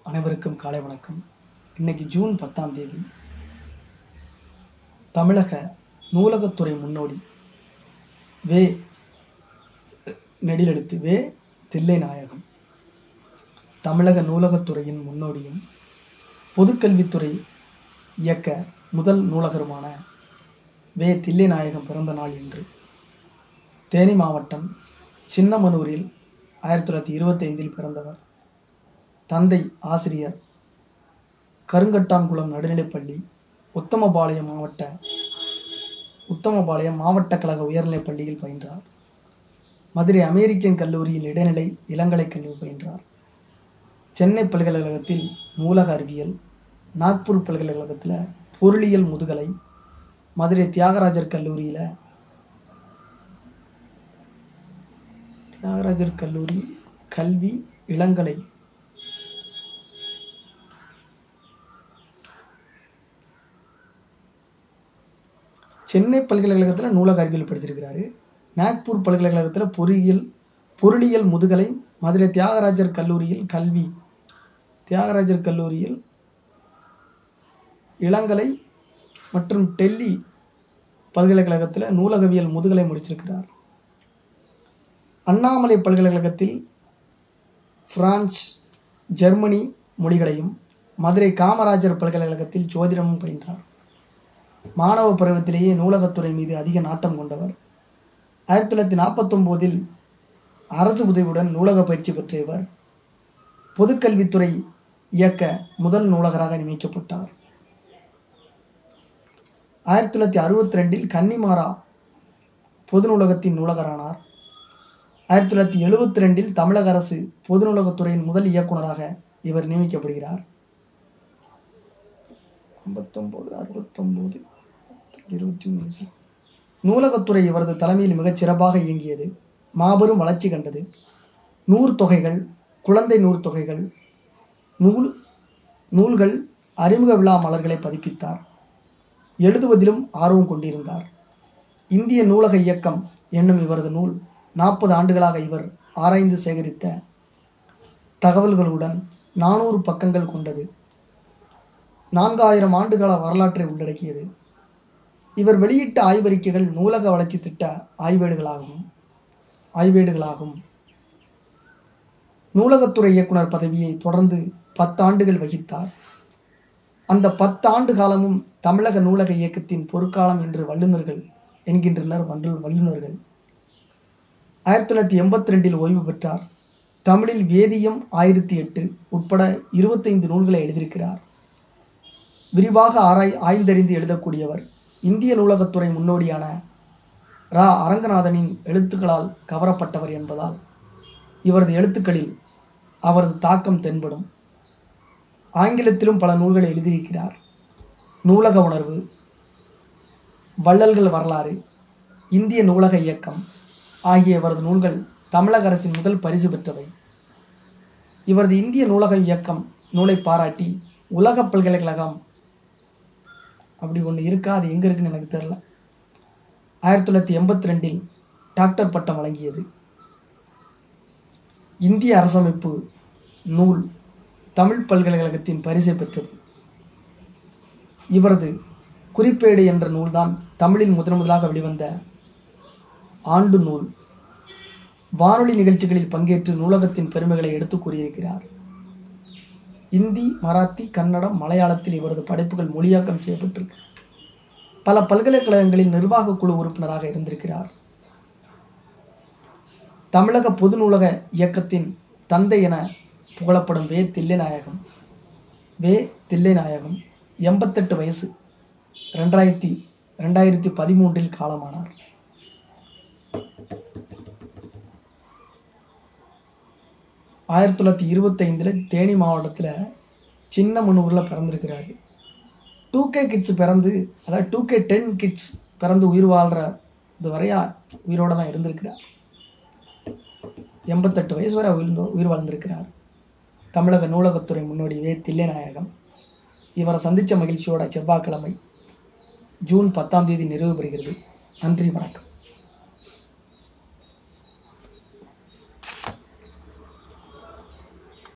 அனைவருக்கும் காலை வணக்கம். இன்னைக்கு ஜூன் 10ஆம் தேதி. தமிழக நூலகத்துறை முன்னோடி வே நெடிலெழுத்து வே தில்லைநாயகம் தமிழக நூலகத்துறையின் முன்னோடியும் பொதுக்கல்வித்துறை இயக்க முதல் நூலகருமான வே தில்லைநாயகம் பிறந்த நாள் இன்று. தேனி மாவட்டம் சின்னமனூரில் 1925 பிறந்தவர். தந்தை ஆசிரியர், கருங்கட்டான்குளம் நடுநிலைப்பள்ளி, உத்தமபாளையம் மாவட்ட கழக உயர்நிலைப் பள்ளியில் பயின்றார். மதுரை அமெரிக்கன் கல்லூரியில் இடைநிலை இளங்கலை கல்வி பயின்றார். சென்னை பல்கலைக்கழகத்தில் நூலக அறிவியல், நாக்பூர் பல்கலைக்கழகத்தில் பொருளியல் முதுகலை, மதுரை தியாகராஜர் கல்லூரி கல்வி இளங்கலை, சென்னை பல்கலைக்கழகத்தில் நூலக அறிவியல் படிச்சிருக்கிறாரு. நாக்பூர் பல்கலைக்கழகத்தில் பொருளியல் முதுகலை, மதுரை தியாகராஜர் கல்லூரியில் இளங்கலை மற்றும் டெல்லி பல்கலைக்கழகத்தில் நூலகவியல் முதுகலை முடிச்சிருக்கிறார். அண்ணாமலை பல்கலைக்கழகத்தில் பிரான்ஸ், ஜெர்மனி மொழிகளையும், மதுரை காமராஜர் பல்கலைக்கழகத்தில் ஜோதிடமும் பயின்றார். மாணவ பருவத்திலேயே நூலகத்துறை மீது அதிக நாட்டம் கொண்டவர். 1949 அரசு உதவியுடன் நூலக பயிற்சி பெற்ற இவர் பொதுக்கல்வித்துறை இயக்க முதல் நூலகராக நியமிக்கப்பட்டார். 1962 கன்னிமாரா பொது நூலகத்தின் நூலகரானார். 1972 தமிழக அரசு பொது நூலகத்துறையின் முதல் இயக்குநராக இவர் நியமிக்கப்படுகிறார். 1969 நூலகத்துறை இவரது தலைமையில் மிகச் சிறப்பாக இயங்கியது. மாபெரும் வளர்ச்சி கண்டது. நூற்தொகைகள், குழந்தை நூற்தொகைகள், நூல்கள், அறிமுக விழா மலர்களை பதிப்பித்தார். எழுதுவதிலும் ஆர்வம் கொண்டிருந்தார். இந்திய நூலக இயக்கம் என்னும் இவரது நூல் 40 ஆண்டுகளாக இவர் ஆராய்ந்து சேகரித்த தகவல்களுடன் 400 பக்கங்கள் கொண்டது. 4000 ஆண்டுகால வரலாற்றை உள்ளடக்கியது. இவர் வெளியிட்ட ஆய்வறிக்கைகள் நூலக வளர்ச்சி திட்ட ஆய்வேடுகளாகும். நூலகத்துறை இயக்குனர் பதவியை தொடர்ந்து 10 ஆண்டுகள் வகித்தார். அந்த 10 ஆண்டு காலமும் தமிழக நூலக இயக்கத்தின் பொற்காலம் என்று வல்லுநர்கள் என்கின்றனர். 1982 ஓய்வு பெற்றார். தமிழில் வேதியம் 1008 உட்பட 25 நூல்களை எழுதியிருக்கிறார். விரிவாக ஆய்ந்தறிந்து எழுதக்கூடியவர். இந்திய நூலகத்துறை முன்னோடியான அரங்கநாதனின் எழுத்துக்களால் கவரப்பட்டவர் என்பதால் இவரது எழுத்துக்களில் அவரது தாக்கம் தென்படும். ஆங்கிலத்திலும் பல நூல்களை எழுதியிருக்கிறார். நூலக உணர்வு, வள்ளல்கள் வரலாறு, இந்திய நூலக இயக்கம் ஆகிய இவரது நூல்கள் தமிழக அரசின் முதல் பரிசு பெற்றவை. இவரது இந்திய நூலக இயக்கம் நூலை பாராட்டி உலக பல்கலைக்கழகம் அப்படி ஒன்று இருக்கா, அது எங்கே இருக்குன்னு எனக்கு தெரில, 1982 டாக்டர் பட்டம் வழங்கியது. இந்திய அரசமைப்பு நூல் தமிழ் பல்கலைக்கழகத்தின் பரிசை பெற்றது. இவரது குறிப்பேடு என்ற நூல்தான் தமிழில் முதலாக வெளிவந்த ஆண்டு நூல். வானொலி நிகழ்ச்சிகளில் பங்கேற்று நூலகத்தின் பெருமைகளை எடுத்து கூறியிருக்கிறார். இந்தி, மராத்தி, கன்னடம், மலையாளத்தில் இவரது படைப்புகள் மொழியாக்கம் செய்யப்பட்டிருக்கு. பல பல்கலைக்கழகங்களில் நிர்வாக குழு உறுப்பினராக இருந்திருக்கிறார். தமிழக பொது நூலக இயக்கத்தின் தந்தை என புகழப்படும் வே தில்லைநாயகம் 88 வயசு 2013 காலமானார். 1925 தேனி மாவட்டத்தில் சின்னமனூரில் பிறந்திருக்கிறாரு. 2K கிட்ஸ் பிறந்து, அதாவது 2K10 கிட்ஸ் பிறந்து உயிர் வாழ்கிற இது வரையா உயிரோடு தான் இருந்திருக்கிறார். 88 வயசு வரை உயிர் வாழ்ந்திருக்கிறார். தமிழக நூலகத்துறை முன்னோடி வே தில்லைநாயகம். இவரை சந்தித்த மகிழ்ச்சியோட செவ்வாய்க்கிழமை ஜூன் 10ஆம் தேதி நிறைவு பெறுகிறது. நன்றி, வணக்கம்.